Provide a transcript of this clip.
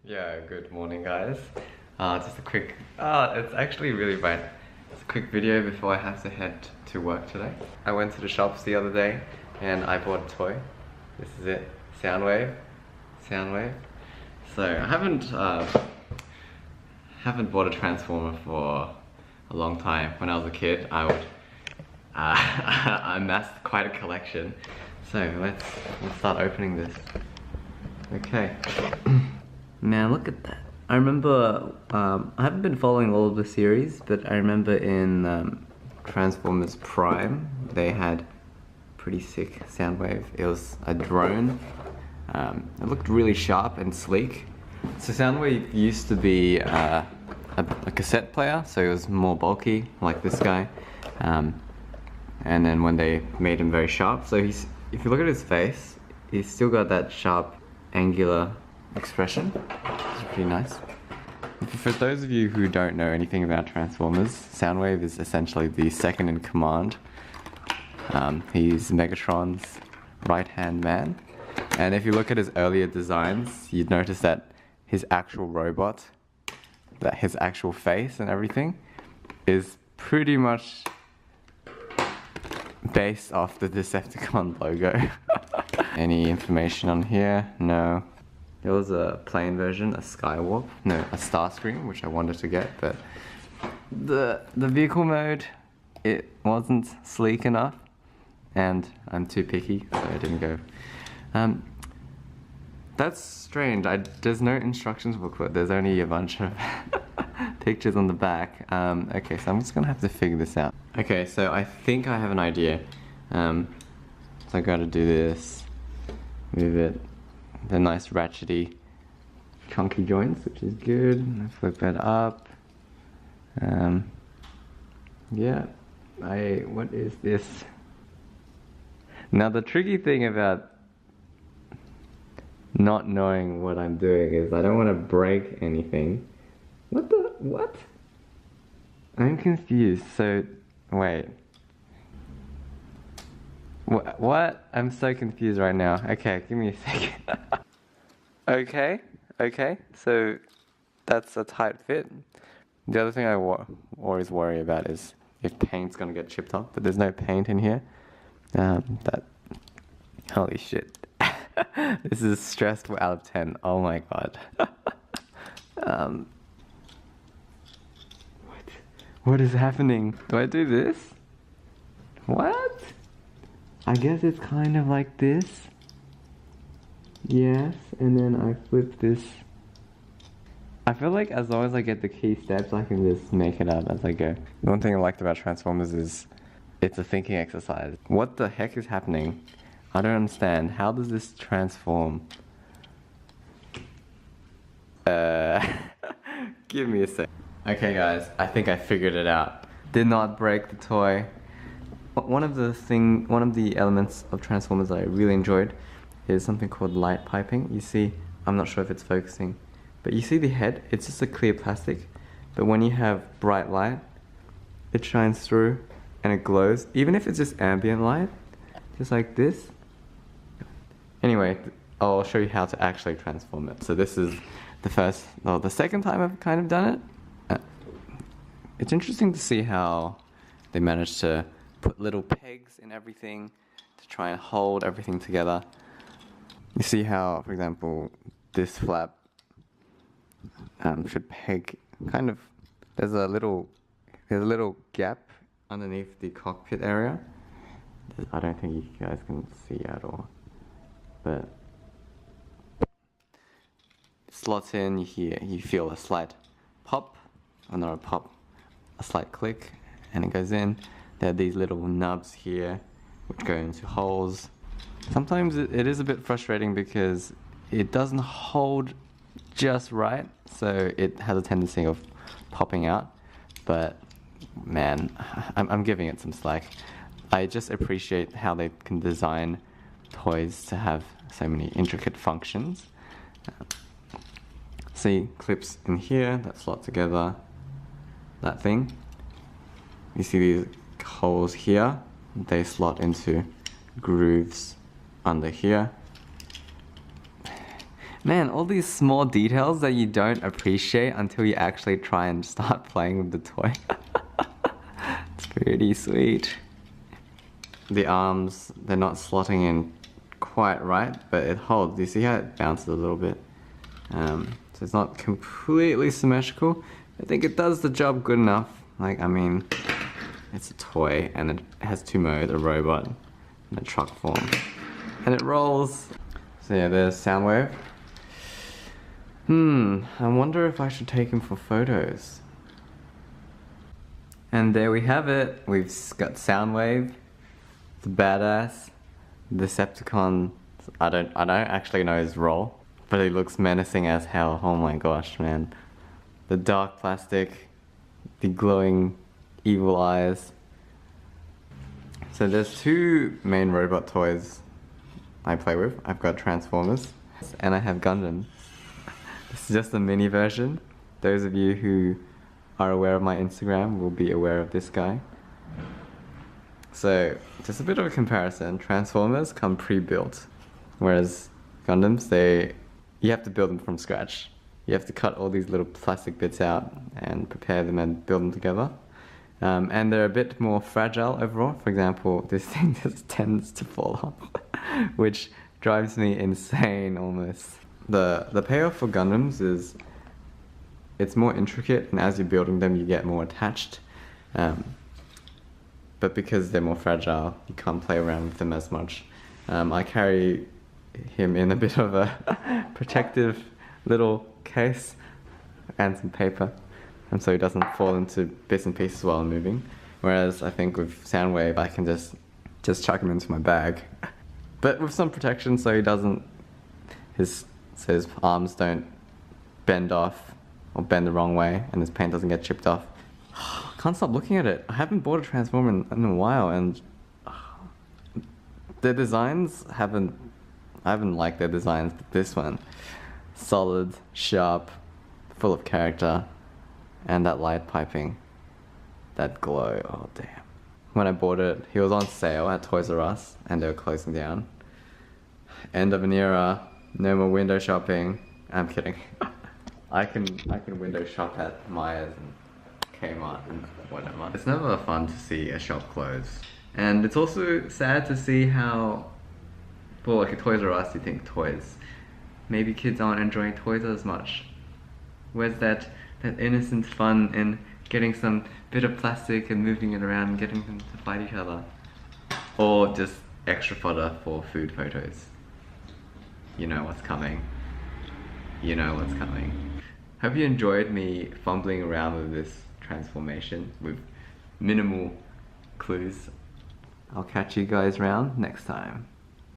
Yeah, good morning guys. Just a quick, it's actually really bright. It's a quick video before I have to head to work today. I went to the shops the other day and I bought a toy. This is it, Soundwave. So I haven't bought a transformer for a long time. When I was a kid, I amassed quite a collection. So let's start opening this. Okay. Man, look at that. I remember, I haven't been following all of the series, but I remember in Transformers Prime, they had pretty sick Soundwave. It was a drone. It looked really sharp and sleek. So Soundwave used to be a cassette player, so it was more bulky, like this guy. And then when they made him very sharp, so if you look at his face, he's still got that sharp, angular expression. It's pretty nice. For those of you who don't know anything about Transformers, Soundwave is essentially the second in command. He's Megatron's right-hand man. And if you look at his earlier designs, you'd notice that his actual robot, that his actual face and everything, is pretty much based off the Decepticon logo. Any information on here? No. There was a plain version, a Skywarp, no, a Starscream, which I wanted to get, but the vehicle mode, it wasn't sleek enough, and I'm too picky, so I didn't go. That's strange. There's no instructions booklet. There's only a bunch of pictures on the back. Okay, so I'm just gonna have to figure this out. Okay, so I think I have an idea. So I gotta do this, move it. The nice ratchety, chunky joints, which is good. I flip it up. Yeah. What is this? Now the tricky thing about not knowing what I'm doing is I don't want to break anything. What? I'm confused. So, wait. What? I'm so confused right now. Okay, give me a second. Okay, so that's a tight fit. The other thing I always worry about is if paint's gonna get chipped off, but there's no paint in here. Holy shit. This is stressful out of 10. Oh my god. What is happening? Do I do this? What? I guess it's kind of like this. Yes, and then I flip this. I feel like as long as I get the key steps, I can just make it up as I go. The one thing I liked about Transformers is it's a thinking exercise. What the heck is happening? I don't understand. How does this transform? Give me a sec. Okay guys, I think I figured it out. Did not break the toy. One of the elements of Transformers that I really enjoyed is something called light piping. You see, I'm not sure if it's focusing, but you see the head, it's just a clear plastic, but when you have bright light, it shines through and it glows, even if it's just ambient light, just like this. Anyway, I'll show you how to actually transform it. So this is the second time I've kind of done it. It's interesting to see how they managed to put little pegs in everything to try and hold everything together. You see how, for example, this flap should peg kind of. There's a little gap underneath the cockpit area. I don't think you guys can see at all, but it slots in. You feel a slight pop, or not a pop, a slight click, and it goes in. There are these little nubs here which go into holes. Sometimes it is a bit frustrating because it doesn't hold just right, so it has a tendency of popping out, but man, I'm giving it some slack. I just appreciate how they can design toys to have so many intricate functions. See, clips in here that slot together that thing. You see these holes here, they slot into grooves under here. Man, all these small details that you don't appreciate until you actually try and start playing with the toy. It's pretty sweet. The arms, they're not slotting in quite right, but it holds. You see how it bounces a little bit? So it's not completely symmetrical. I think it does the job good enough. Like, I mean, it's a toy and it has two modes, a robot and a truck form. And it rolls. So yeah, there's Soundwave. I wonder if I should take him for photos. And there we have it. We've got Soundwave, the badass, Decepticon. I don't actually know his role, but he looks menacing as hell. Oh my gosh, man. The dark plastic, the glowing evil eyes. So there's two main robot toys I play with. I've got Transformers and I have Gundams. This is just a mini version. Those of you who are aware of my Instagram will be aware of this guy. So just a bit of a comparison. Transformers come pre-built, whereas Gundams, you have to build them from scratch. You have to cut all these little plastic bits out and prepare them and build them together. And they're a bit more fragile overall. For example, this thing just tends to fall off, which drives me insane almost. The payoff for Gundams is it's more intricate, and as you're building them you get more attached. But because they're more fragile, you can't play around with them as much. I carry him in a bit of a protective little case and some paper, and so he doesn't fall into bits and pieces while I'm moving. Whereas I think with Soundwave I can just chuck him into my bag, but with some protection so he doesn't, his arms don't bend off or bend the wrong way and his paint doesn't get chipped off. I can't stop looking at it. I haven't bought a Transformer in a while, and their designs I haven't liked their designs, but this one, solid, sharp, full of character, and that light piping, that glow, oh damn. When I bought it, he was on sale at Toys R Us and they were closing down. End of an era, no more window shopping. I'm kidding. I can window shop at Myers and Kmart and whatever. It's never fun to see a shop close. And it's also sad to see how, well, like a Toys R Us, you think toys. Maybe kids aren't enjoying toys as much. Where's that innocent fun in getting some bit of plastic and moving it around and getting them to fight each other? Or just extra fodder for food photos. You know what's coming. You know what's coming. Hope you enjoyed me fumbling around with this transformation with minimal clues. I'll catch you guys around next time.